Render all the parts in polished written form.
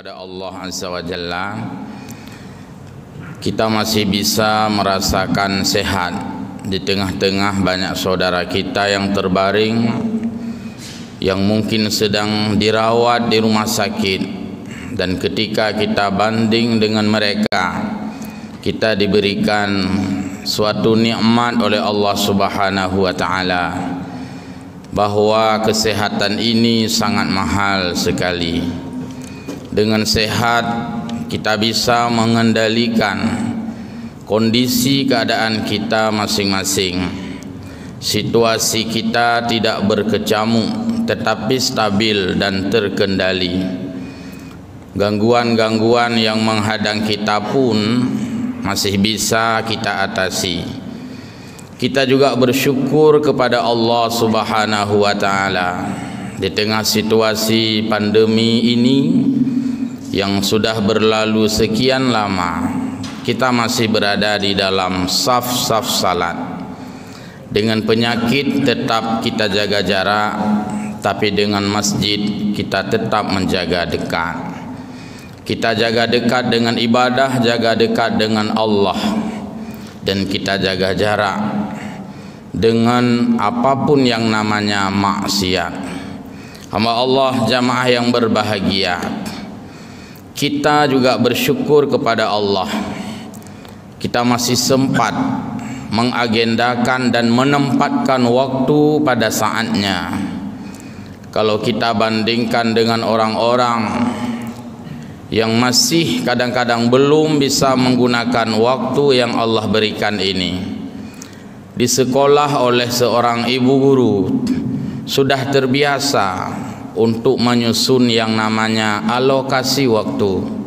kepada Allah Azza wa Jalla, kita masih bisa merasakan sehat di tengah-tengah banyak saudara kita yang terbaring, yang mungkin sedang dirawat di rumah sakit. Dan ketika kita banding dengan mereka, kita diberikan suatu nikmat oleh Allah Subhanahu wa Ta'ala, bahwa kesehatan ini sangat mahal sekali. Dengan sehat kita bisa mengendalikan kondisi keadaan kita masing-masing. Situasi kita tidak berkecamuk tetapi stabil dan terkendali. Gangguan-gangguan yang menghadang kita pun masih bisa kita atasi. Kita juga bersyukur kepada Allah Subhanahu wa Ta'ala di tengah situasi pandemi ini yang sudah berlalu sekian lama. Kita masih berada di dalam saf-saf salat. Dengan penyakit tetap kita jaga jarak, tapi dengan masjid kita tetap menjaga dekat. Kita jaga dekat dengan ibadah, jaga dekat dengan Allah, dan kita jaga jarak dengan apapun yang namanya maksiat. Hamba Allah jamaah yang berbahagia, kita juga bersyukur kepada Allah. Kita masih sempat mengagendakan dan menempatkan waktu pada saatnya. Kalau kita bandingkan dengan orang-orang yang masih kadang-kadang belum bisa menggunakan waktu yang Allah berikan ini, di sekolah oleh seorang ibu guru sudah terbiasa untuk menyusun yang namanya alokasi waktu.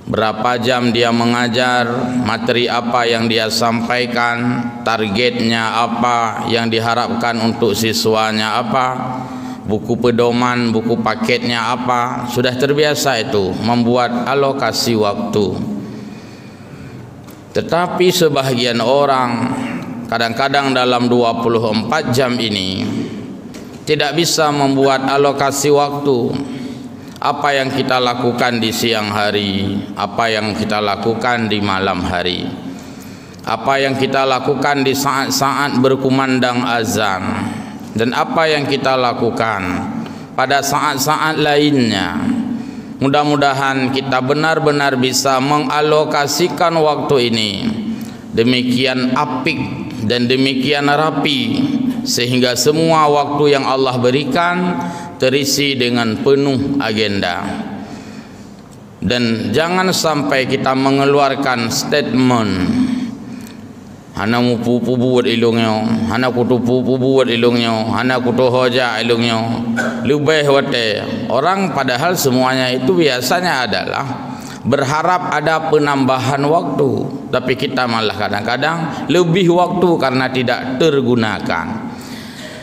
Berapa jam dia mengajar, materi apa yang dia sampaikan, targetnya apa, yang diharapkan untuk siswanya apa, buku pedoman, buku paketnya apa. Sudah terbiasa itu membuat alokasi waktu. Tetapi sebahagian orang kadang-kadang dalam 24 jam ini tidak bisa membuat alokasi waktu. Apa yang kita lakukan di siang hari, apa yang kita lakukan di malam hari, apa yang kita lakukan di saat-saat berkumandang azan, dan apa yang kita lakukan pada saat-saat lainnya. Mudah-mudahan kita benar-benar bisa mengalokasikan waktu ini demikian apik dan demikian rapi, sehingga semua waktu yang Allah berikan terisi dengan penuh agenda. Dan jangan sampai kita mengeluarkan statement, hana mupu buat ilungnya, hana kutu buat ilungnya, hana kutu hoja ilungnya, lebih wate. Orang padahal semuanya itu biasanya adalah berharap ada penambahan waktu, tapi kita malah kadang-kadang lebih waktu karena tidak tergunakan.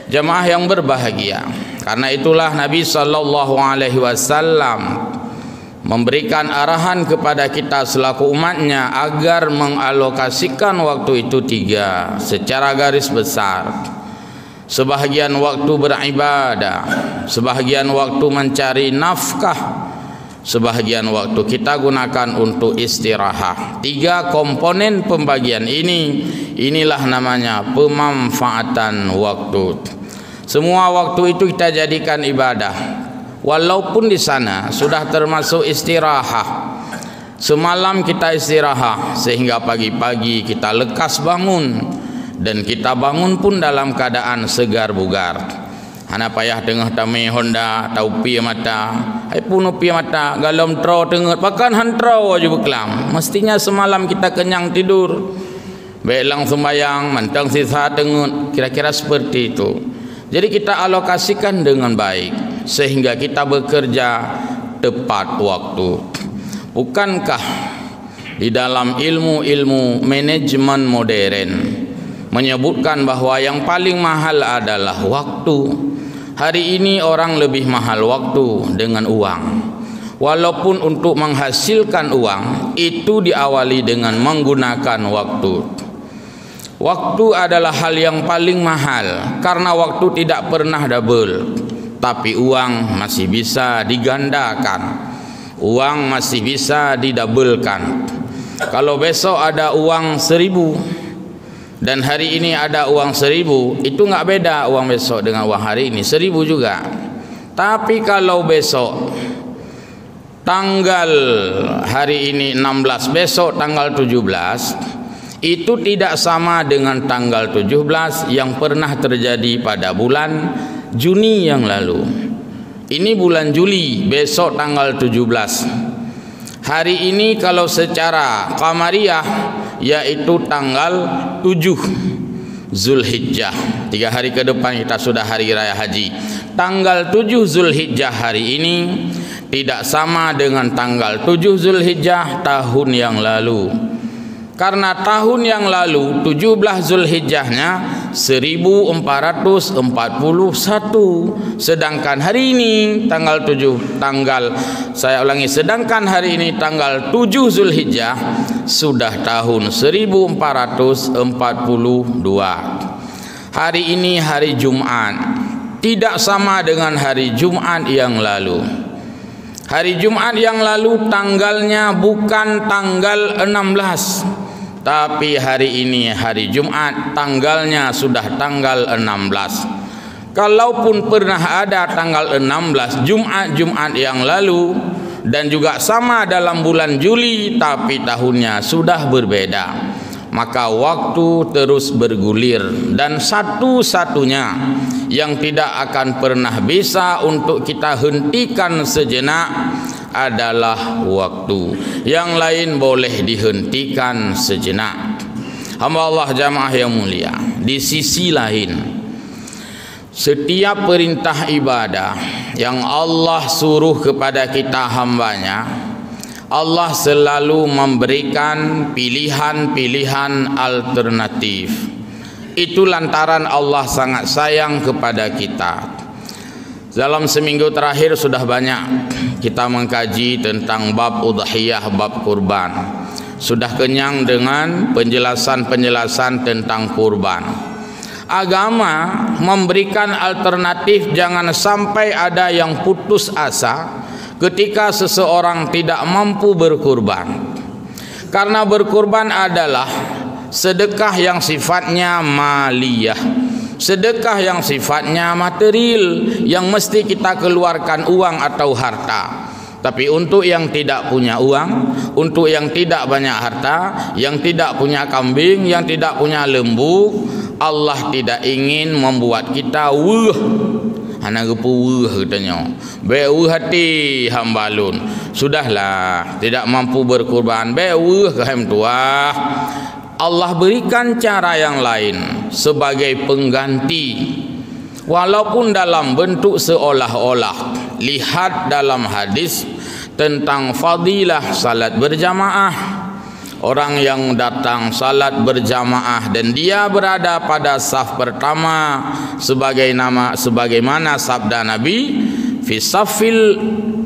Jamaah yang berbahagia, karena itulah Nabi sallallahu alaihi wasallam memberikan arahan kepada kita selaku umatnya agar mengalokasikan waktu itu 3 secara garis besar. Sebahagian waktu beribadah, sebahagian waktu mencari nafkah, sebahagian waktu kita gunakan untuk istirahat. 3 komponen pembagian ini, inilah namanya pemanfaatan waktu. Semua waktu itu kita jadikan ibadah, walaupun di sana sudah termasuk istirahat. Semalam kita istirahat sehingga pagi-pagi kita lekas bangun, dan kita bangun pun dalam keadaan segar bugar. Hana payah tengah tami Honda tau pi mata, ai puno pi mata galom tro tengah pakan hantrau aja beklam. Mestinya semalam kita kenyang tidur, belang sembayang mantang sisa tengah, kira-kira seperti itu. Jadi kita alokasikan dengan baik sehingga kita bekerja tepat waktu. Bukankah di dalam ilmu-ilmu manajemen modern menyebutkan bahwa yang paling mahal adalah waktu? Hari ini orang lebih mahal waktu dengan uang. Walaupun untuk menghasilkan uang itu diawali dengan menggunakan waktu. Waktu adalah hal yang paling mahal karena waktu tidak pernah double, tapi uang masih bisa digandakan. uang masih bisa didabelkan. Kalau besok ada uang 1.000 dan hari ini ada uang 1.000, itu nggak beda uang besok dengan uang hari ini, 1.000 juga. Tapi kalau besok tanggal hari ini 16, besok tanggal 17, itu tidak sama dengan tanggal 17 yang pernah terjadi pada bulan Juni yang lalu. Ini bulan Juli, besok tanggal 17. Hari ini kalau secara qamariyah yaitu tanggal 7 Zulhijjah. 3 hari ke depan kita sudah hari raya haji. Tanggal 7 Zulhijjah hari ini tidak sama dengan tanggal 7 Zulhijjah tahun yang lalu. Karena tahun yang lalu 17 Zulhijjahnya 1441, sedangkan hari ini sedangkan hari ini tanggal 7 Zulhijjah sudah tahun 1442. Hari ini hari Jumat, tidak sama dengan hari Jumat yang lalu. Hari Jumat yang lalu tanggalnya bukan tanggal 16, tapi hari ini hari Jumat tanggalnya sudah tanggal 16. Kalaupun pernah ada tanggal 16 Jumat yang lalu dan juga sama dalam bulan Juli, tapi tahunnya sudah berbeda, maka waktu terus bergulir, dan satu-satunya yang tidak akan pernah bisa untuk kita hentikan sejenak adalah waktu. Yang lain boleh dihentikan sejenak. Hamba Allah jamaah yang mulia, di sisi lain, setiap perintah ibadah yang Allah suruh kepada kita hambanya, Allah selalu memberikan pilihan-pilihan alternatif. Itu lantaran Allah sangat sayang kepada kita. Dalam seminggu terakhir sudah banyak kita mengkaji tentang bab udhiyah, bab kurban. Sudah kenyang dengan penjelasan-penjelasan tentang kurban. Agama memberikan alternatif, jangan sampai ada yang putus asa ketika seseorang tidak mampu berkurban. Karena berkurban adalah sedekah yang sifatnya maliyah, sedekah yang sifatnya material, yang mesti kita keluarkan uang atau harta. Tapi untuk yang tidak punya uang, untuk yang tidak banyak harta, yang tidak punya kambing, yang tidak punya lembu, Allah tidak ingin membuat kita anak gepu katanya. Beu hati hambalun. Sudahlah, tidak mampu berkurban, beu kehem tua. Allah berikan cara yang lain sebagai pengganti, walaupun dalam bentuk seolah-olah. Lihat dalam hadis tentang fadilah salat berjamaah. Orang yang datang salat berjamaah dan dia berada pada saf pertama, sebagaimana sabda Nabi, fi safil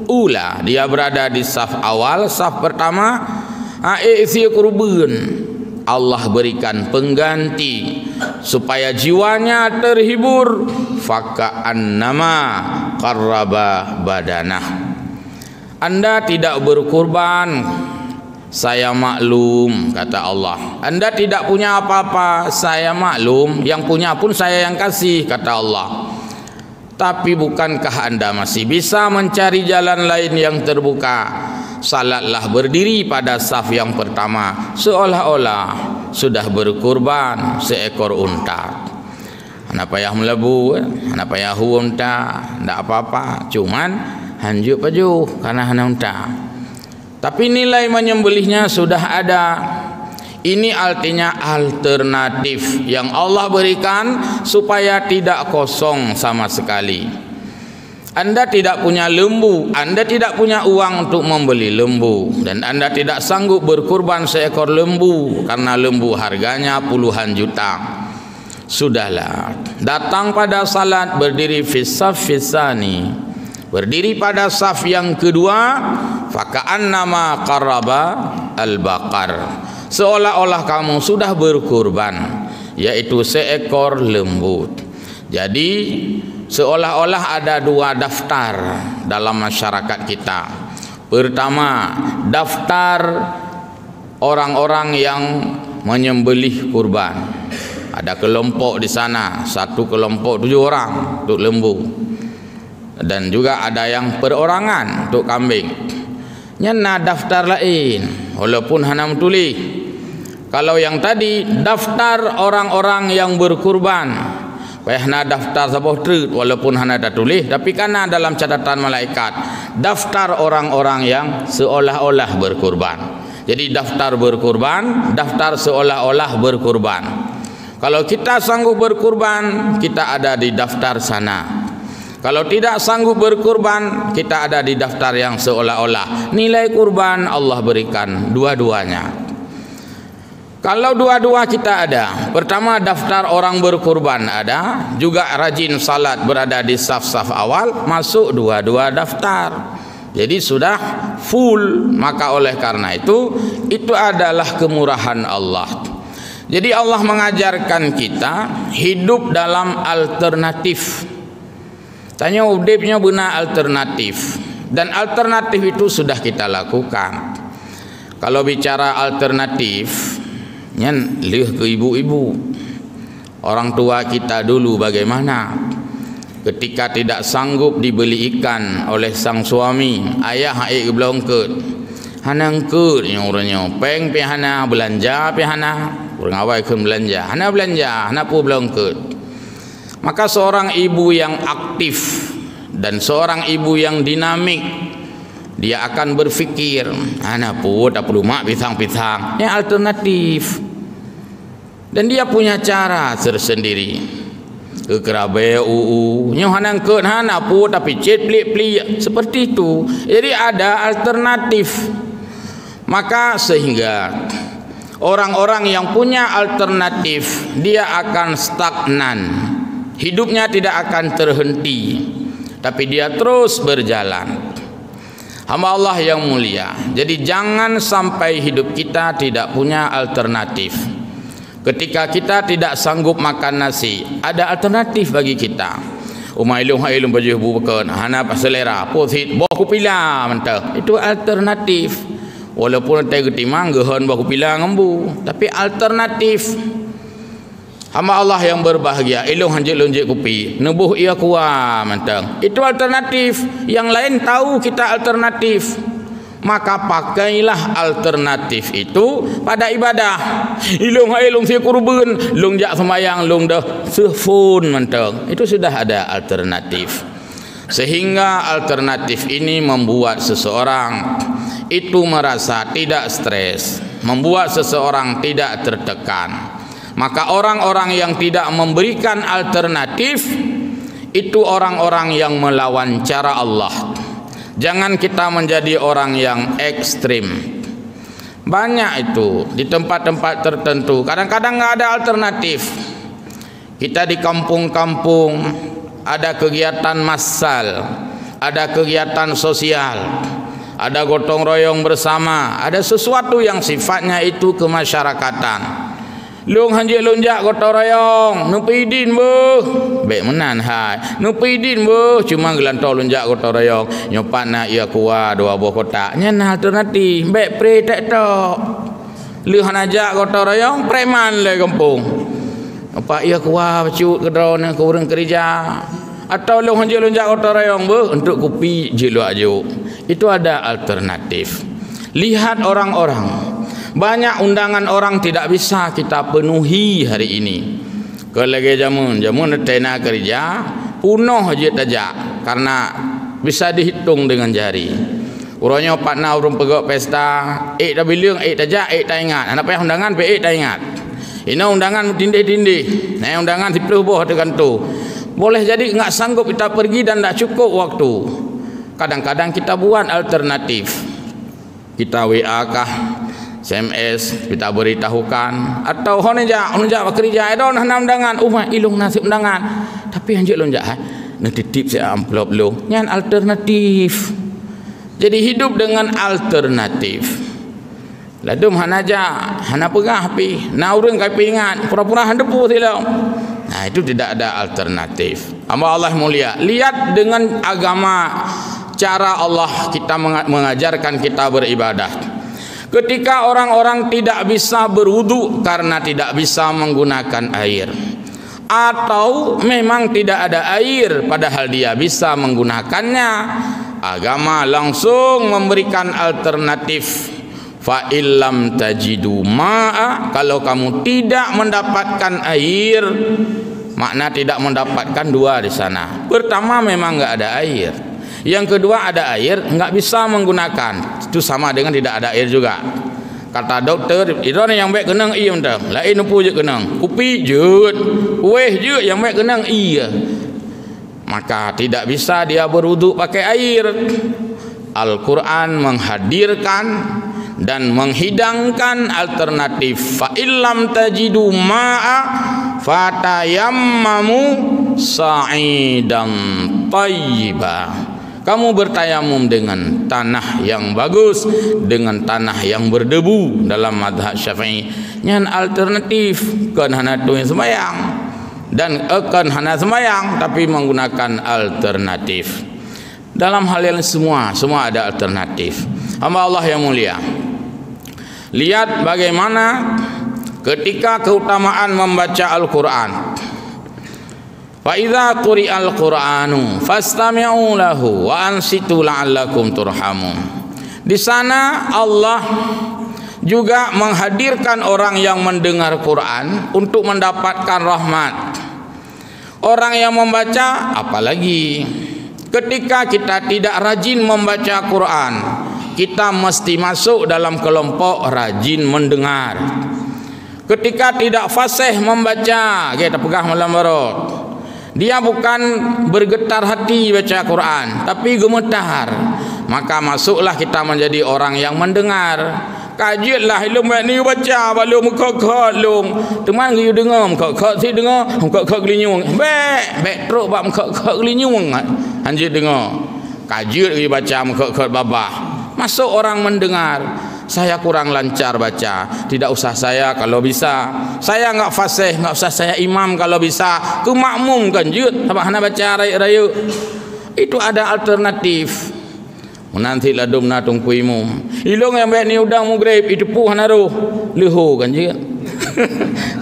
ula, dia berada di saf awal, saf pertama, a'isi kurban. Allah berikan pengganti supaya jiwanya terhibur, faka'annama qarraba badanah. Anda tidak berkurban, saya maklum, kata Allah. Anda tidak punya apa-apa, saya maklum. Yang punya pun saya yang kasih, kata Allah. Tapi bukankah Anda masih bisa mencari jalan lain yang terbuka? Salatlah berdiri pada saf yang pertama, seolah-olah sudah berkurban seekor unta. Anak payah melebu, anak payah unta, tidak apa-apa. Cuman hanjuk paju karena hanya unta. Tapi nilai menyembelihnya sudah ada. Ini artinya alternatif yang Allah berikan supaya tidak kosong sama sekali. Anda tidak punya lembu, Anda tidak punya uang untuk membeli lembu, dan Anda tidak sanggup berkurban seekor lembu karena lembu harganya puluhan juta. Sudahlah, datang pada salat, berdiri fisaf fisani, berdiri pada saf yang kedua, faka'annama qarraba al-baqar, seolah-olah kamu sudah berkurban, yaitu seekor lembu. Jadi seolah-olah ada dua daftar dalam masyarakat kita. Pertama, daftar orang-orang yang menyembelih kurban. Ada kelompok di sana, satu kelompok 7 orang untuk lembu. Dan juga ada yang perorangan untuk kambing. Nyana daftar lain, walaupun hana tulis. Kalau yang tadi daftar orang-orang yang berkurban, hana daftar sabah trut walaupun hana dah tulis, tapi karena dalam catatan malaikat daftar orang-orang yang seolah-olah berkurban. Jadi daftar berkurban, daftar seolah-olah berkurban. Kalau kita sanggup berkurban, kita ada di daftar sana. Kalau tidak sanggup berkurban, kita ada di daftar yang seolah-olah. Nilai kurban Allah berikan dua-duanya. Kalau dua-dua kita ada, pertama daftar orang berkurban ada, juga rajin salat berada di saf-saf awal, masuk dua-dua daftar. Jadi sudah full. Maka oleh karena itu adalah kemurahan Allah. Jadi Allah mengajarkan kita hidup dalam alternatif. Tanya udipnya benar alternatif. Dan alternatif itu sudah kita lakukan. Kalau bicara alternatif, lihat ke ibu-ibu. Orang tua kita dulu bagaimana? Ketika tidak sanggup dibeli ikan oleh sang suami, ayah aik belum ke. Hana ngkut yang orangnya peng pihana belanja pihana orang awal ke belanja hana pun belum ngkut. Maka seorang ibu yang aktif dan seorang ibu yang dinamik, dia akan berfikir hana pun tak perlu mak pisang-pisang yang alternatif, dan dia punya cara tersendiri. Ke kerabai nyo hana ngkut hana pun tapi cet pelik-pelik seperti itu. Jadi ada alternatif. Maka sehingga orang-orang yang punya alternatif, dia akan stagnan, hidupnya tidak akan terhenti, tapi dia terus berjalan. Hamba Allah yang mulia, jadi jangan sampai hidup kita tidak punya alternatif. Ketika kita tidak sanggup makan nasi, ada alternatif bagi kita. Umailung hailung baju bukan hana selera posit bawa kupila mentah, itu alternatif. Walaupun tak ketimang gehon baku pilang embu, tapi alternatif. Hamba Allah yang berbahagia, ilung hanjit lonjek kupi, nebuh ia kuah mentang. Itu alternatif. Yang lain tahu kita alternatif. Maka pakailah alternatif itu pada ibadah. Ilung si kurban, lung jak semayang, lung dah sefun mentang. Itu sudah ada alternatif. Sehingga alternatif ini membuat seseorang itu merasa tidak stres, membuat seseorang tidak tertekan. Maka orang-orang yang tidak memberikan alternatif itu orang-orang yang melawan cara Allah. Jangan kita menjadi orang yang ekstrim. Banyak itu di tempat-tempat tertentu, kadang-kadang nggak ada alternatif. Kita di kampung-kampung ada kegiatan massal, ada kegiatan sosial, ada gotong royong bersama, ada sesuatu yang sifatnya itu kemasyarakatan. Lung hanjik lunjak gotong royong, nupi idin bu, baik menan hai, nupi idin bu, cuma gelantau lunjak gotong royong, nyopat nak ia kuah 2 buah kotak, nyana alternatif, baik pre tak tok, lu hanajak gotong royong, preman le kampung, apa ia kuah bacut kedron ke orang kerja. Atau lu hanjik lunjak gotong royong bu untuk kopi jeluk ajuk. Itu ada alternatif. Lihat orang-orang, banyak undangan orang tidak bisa kita penuhi hari ini. Kelagi jamun tena kerja punuh je tajak karena bisa dihitung dengan jari. Urangnya patna urung pegok pesta, dah bilang tajak tak ingat. Anak payah undangan pe tak ingat. Ini undangan tindih-tindih. Nah undangan dipeluh dengan tu. Boleh jadi enggak sanggup kita pergi dan tak cukup waktu. Kadang-kadang kita buat alternatif. Kita WA kah, SMS kita beritahukan, atau honja bekerja ada undangan, ilung nasib undangan. Tapi anjir lonjak nanti tip saya amplop lu. Nyan alternatif. Jadi hidup dengan alternatif. Ladum hana pegah pi, na urang kai pingat, pura-pura handepu silau. Nah, itu tidak ada alternatif. Hamba Allah mulia, lihat dengan agama cara Allah kita mengajarkan kita beribadah. Ketika orang-orang tidak bisa berwudu karena tidak bisa menggunakan air, atau memang tidak ada air padahal dia bisa menggunakannya, agama langsung memberikan alternatif. Fa illam tajidu ma'a, kalau kamu tidak mendapatkan air, makna tidak mendapatkan dua di sana. Pertama, memang enggak ada air. Yang kedua, ada air enggak bisa menggunakan. Itu sama dengan tidak ada air juga. Kata doktor, itu yang baik kenang iya dah. Lain apa je kenang? Kopi je, weh je yang baik kenang iya. Maka tidak bisa dia berwudu pakai air. Al-Quran menghadirkan dan menghidangkan alternatif. Fa illam tajidu ma'a fatayammamu sa'idan thayyiba. Kamu bertayamum dengan tanah yang bagus, dengan tanah yang berdebu dalam mazhab Syafi'i. Nyan alternatif kan hana tu yang sembahyang dan kan hana sembahyang tapi menggunakan alternatif. Dalam hal yang semua ada alternatif. Hamba Allah yang mulia, lihat bagaimana ketika keutamaan membaca Al-Quran. Fa idza quri'al Qur'anu fastami'u lahu wa ansitu la'allakum turhamun. Di sana Allah juga menghadirkan orang yang mendengar Quran untuk mendapatkan rahmat. Orang yang membaca apalagi. Ketika kita tidak rajin membaca Quran, kita mesti masuk dalam kelompok rajin mendengar. Ketika tidak fasih membaca, kita pegang malam barat, dia bukan bergetar hati baca Quran, tapi gemetar, maka masuklah kita menjadi orang yang mendengar. Kajilah ilmu ni baca balum kok long teman you dengar kok si dengar kok gelinyung bek teruk bab kok gelinyung anjir dengar kaji lagi baca kok babah. Masuk orang mendengar. Saya kurang lancar baca, tidak usah saya kalau bisa. Saya enggak fasih, enggak usah saya imam kalau bisa. Ku makmum kan jut apa hana baca raya-raya. Itu ada alternatif. Nanti ladum natung kuimum. Ilong yang baik ni udang mugrib itu puh naruh leho kan jut.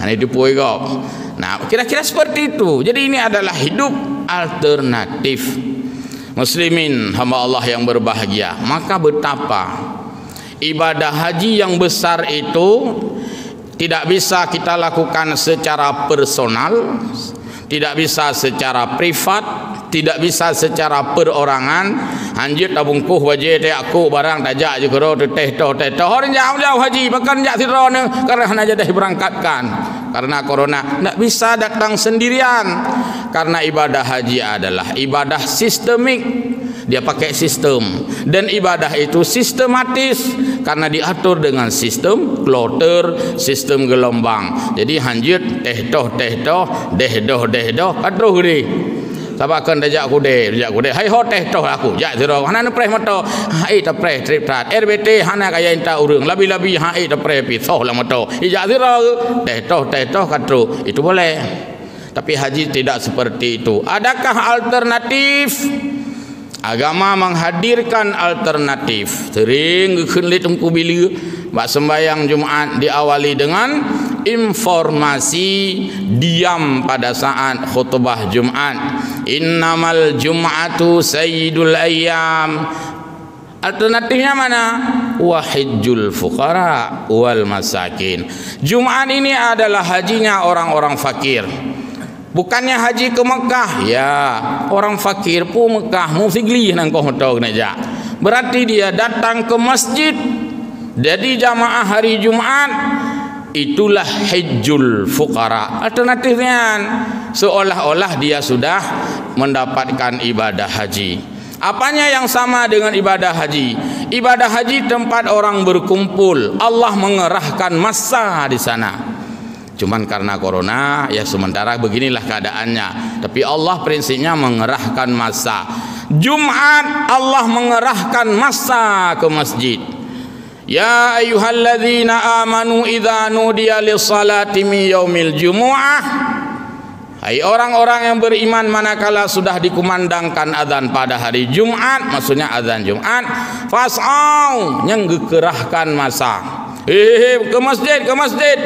Ana itu puh kau. Nah, kira-kira seperti itu. Jadi ini adalah hidup alternatif. Muslimin hamba Allah yang berbahagia, maka betapa ibadah haji yang besar itu tidak bisa kita lakukan secara personal, tidak bisa secara privat, tidak bisa secara perorangan. Anjir tabung kuh wajah teh aku barang tajak je kero teh orang jauh haji bahkan jak sira ne karena hana jadah berangkatkan karena corona tidak bisa datang sendirian. Karena ibadah haji adalah ibadah sistemik, dia pakai sistem, dan ibadah itu sistematis karena diatur dengan sistem kloter, sistem gelombang. Jadi hanjut teh doh deh aduh gede sabakan dajak kude hai ho teh doh aku jak zero hana preh moto hai ta preh trip tat RBT hana kaya inta urang labi-labi hai ta preh pisoh la moto jak zero teh doh katru itu boleh. Tapi haji tidak seperti itu. Adakah alternatif? Agama menghadirkan alternatif. Sering geunlit tungku bila bak sembahyang Jumat diawali dengan informasi diam pada saat khutbah Jumat. Innamal Jum'atu sayyidul ayyam. Alternatifnya mana? Wahijjul fuqara wal masakin. Jumat ini adalah hajinya orang-orang fakir. Bukannya haji ke Mekah, ya orang fakir pun Mekah musigli nang kau tahu naja. Berarti dia datang ke masjid. Jadi jamaah hari Jumat itulah hajjul fuqara. Alternatifnya seolah-olah dia sudah mendapatkan ibadah haji. Apanya yang sama dengan ibadah haji? Ibadah haji tempat orang berkumpul. Allah mengerahkan massa di sana. Cuman karena corona ya sementara beginilah keadaannya. Tapi Allah prinsipnya mengerahkan massa. Jumat Allah mengerahkan massa ke masjid. Ya ayyuhalladzina amanu idza nudiya lis-salati min yaumil jumu'ah. Hai orang-orang yang beriman, manakala sudah dikumandangkan azan pada hari Jumat, maksudnya azan Jumat, fas'au, yang gekerahkan masa. Ke masjid, ke masjid.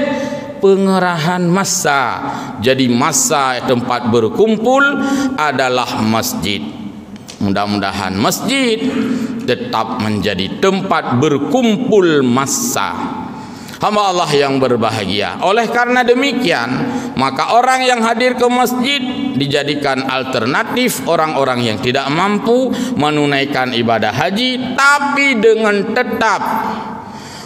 Pengerahan massa. Jadi massa tempat berkumpul adalah masjid. Mudah-mudahan masjid tetap menjadi tempat berkumpul massa hamba Allah yang berbahagia. Oleh karena demikian, maka orang yang hadir ke masjid dijadikan alternatif orang-orang yang tidak mampu menunaikan ibadah haji, tapi dengan tetap.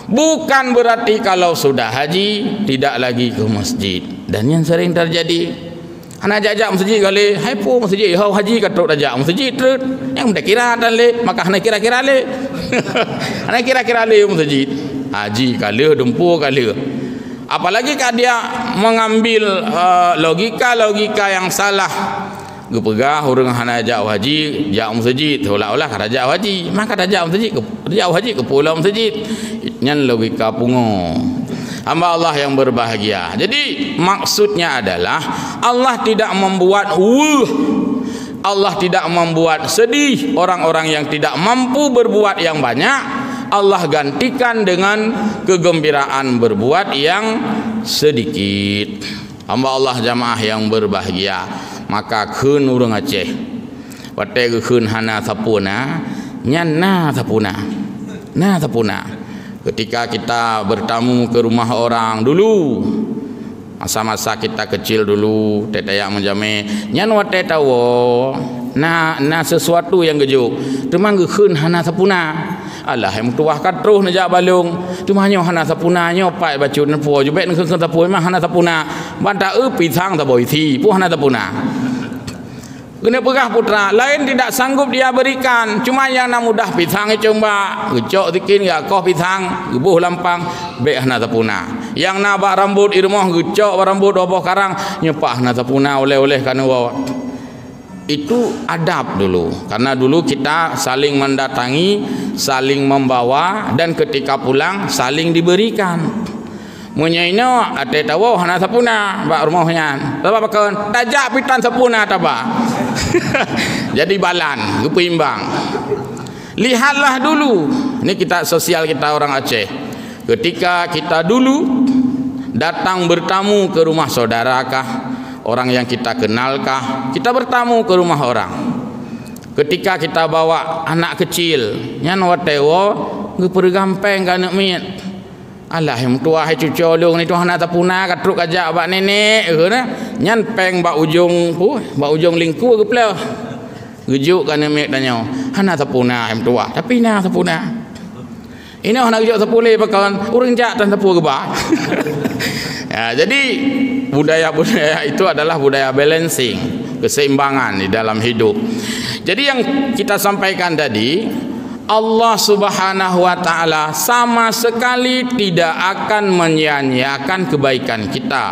Bukan berarti kalau sudah haji tidak lagi ke masjid. Dan yang sering terjadi, anak jajak masjid kali, hai pu masjid, hau haji katruk jajak masjid terus. Yang mudah kira dan le, maka anak kira-kira le. Anak kira-kira le masjid. Haji kali, dempu kali. Apalagi kalau dia mengambil logika-logika yang salah. Gepegah orang hana ajak haji, jak masjid, seolah-olah kada ajak haji, maka ajak masjid, ajak haji ke pulau masjid. Nyan logika pungo. Hamba Allah yang berbahagia. Jadi maksudnya adalah Allah tidak membuat Allah tidak membuat sedih orang-orang yang tidak mampu berbuat yang banyak. Allah gantikan dengan kegembiraan berbuat yang sedikit. Hamba Allah jamaah yang berbahagia, maka keun urang Aceh wate keun hana sapuna nyana sapuna na sapuna. Ketika kita bertamu ke rumah orang dulu, masa-masa kita kecil dulu, tetaya menjame nyan wate tawo na sesuatu yang gejuk temang keun hana sapuna. Alah yang tuah katruh najak balung tumanyo hana sapuna nyopai bacun po jubet nang keun sapuna mah hana sapuna banta pisang taboi thi pu hana sapuna. Kena pegah putra lain tidak sanggup dia berikan, cuma yang nak mudah pisang coba gecok tikin gak koh pisang gebuh lampang be hana sapuna. Yang nak bak rambut irmoh gecok rambut oboh karang nyepah hana sapuna oleh-oleh kana bawa. Itu adab dulu, karena dulu kita saling mendatangi, saling membawa, dan ketika pulang saling diberikan. Munyaino ate tawo hana sapuna bak rumahnya taba bakon tajak pitan sapuna taba. Jadi balan kepeimbang. Lihatlah dulu, ini kita sosial kita orang Aceh, ketika kita dulu datang bertamu ke rumah saudarakah, orang yang kita kenalkah, kita bertamu ke rumah orang. Ketika kita bawa anak kecil, nyan watewo ngepergampeng kana miet. Alah yang tua hai cucu olong ni tu hana tapuna katruk ajak bak nenek na nyan peng bak ujung bak ujung lingku ke pula. Gejuk kana miet danyo. Hana tapuna yang tua, tapi na tapuna. Ini hana gejuk tapule pakan urang jak tan tapu ke ba. Ya, jadi budaya-budaya itu adalah budaya balancing, keseimbangan di dalam hidup. Jadi yang kita sampaikan tadi, Allah Subhanahu wa taala sama sekali tidak akan menyia-nyiakan kebaikan kita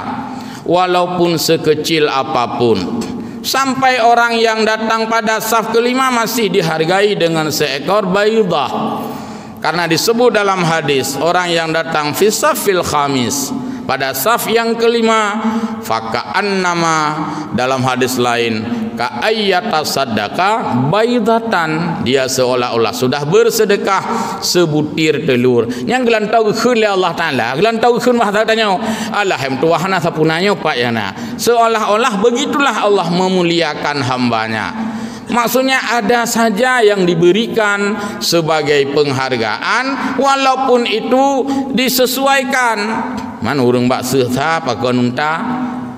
walaupun sekecil apapun. Sampai orang yang datang pada saf kelima masih dihargai dengan seekor baidah. Karena disebut dalam hadis, orang yang datang fi safil khamis, pada saf yang kelima, faka'annama, dalam hadis lain, ka'ayyata sadaka baydatan, dia seolah-olah sudah bersedekah sebutir telur. Yang gelantau keun oleh Allah Taala, gelantau keun mah tanya, Allah yang tuahna sapunanya pak yana. Seolah-olah begitulah Allah memuliakan hambanya. Maksudnya ada saja yang diberikan sebagai penghargaan walaupun itu disesuaikan. Man urang bak seusa pakai nunta,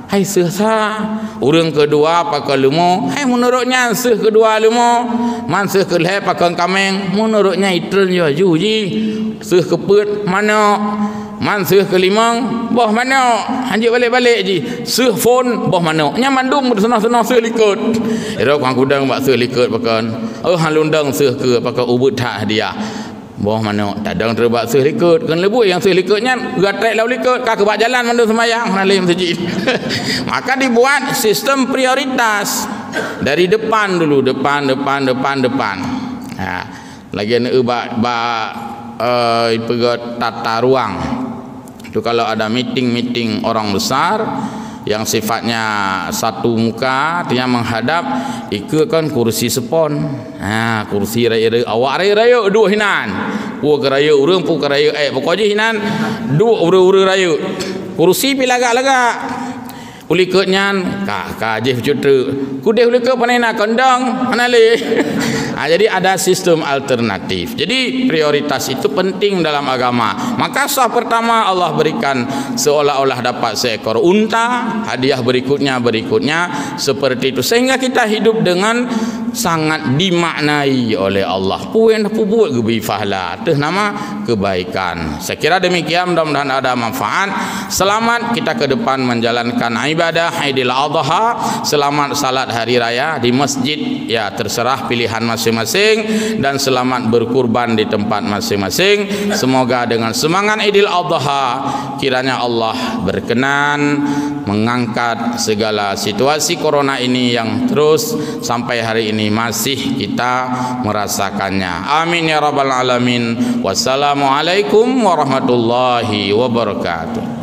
hai seusa. Urang kedua pakai lumo, hai menurutnya seuh kedua lumo. Man seuh keleh pakai kameng, menurutnya itrel yo juji. Seuh keput mana? Man seuh kelimang, boh mana? Anjik balik-balik ji. Seuh phone boh mana? Nya mandum senang-senang seuh likut. Ero kang kudang bak seuh likut pakai. Halundang seuh ke pakai ubut tak dia. Boh mana tadang terbak seuh likut kan lebu yang seuh likutnya gatrek lau likut ka kebak jalan mandu sembahyang nalim masjid. Maka dibuat sistem prioritas dari depan dulu, depan. Ha, lagi nak pegat tata ruang. Itu kalau ada meeting orang besar yang sifatnya satu muka, dia menghadap ikutkan kursi sepon. Kursi raya awak raya dua hinan. Pu ke raya urang pu ke raya pokoknya hinan dua urang raya. Kursi pi lagak-lagak. Ulikutnya ka je cutu. Kudeh ulikut panena kondang manale. Jadi ada sistem alternatif. Jadi prioritas itu penting dalam agama. Maka sah pertama Allah berikan seolah-olah dapat seekor unta, hadiah berikutnya seperti itu, sehingga kita hidup dengan sangat dimaknai oleh Allah. Puan buat gebifahlah, itu nama kebaikan. Saya kira demikian, mudah-mudahan ada manfaat. Selamat kita ke depan menjalankan ibadah Aidil Adha. Selamat salat hari raya di masjid, ya terserah pilihan masing-masing, dan selamat berkurban di tempat masing-masing. Semoga dengan semangat Aidil Adha kiranya Allah berkenan mengangkat segala situasi corona ini yang terus sampai hari ini masih kita merasakannya. Amin ya rabbal alamin. Wassalamualaikum warahmatullahi wabarakatuh.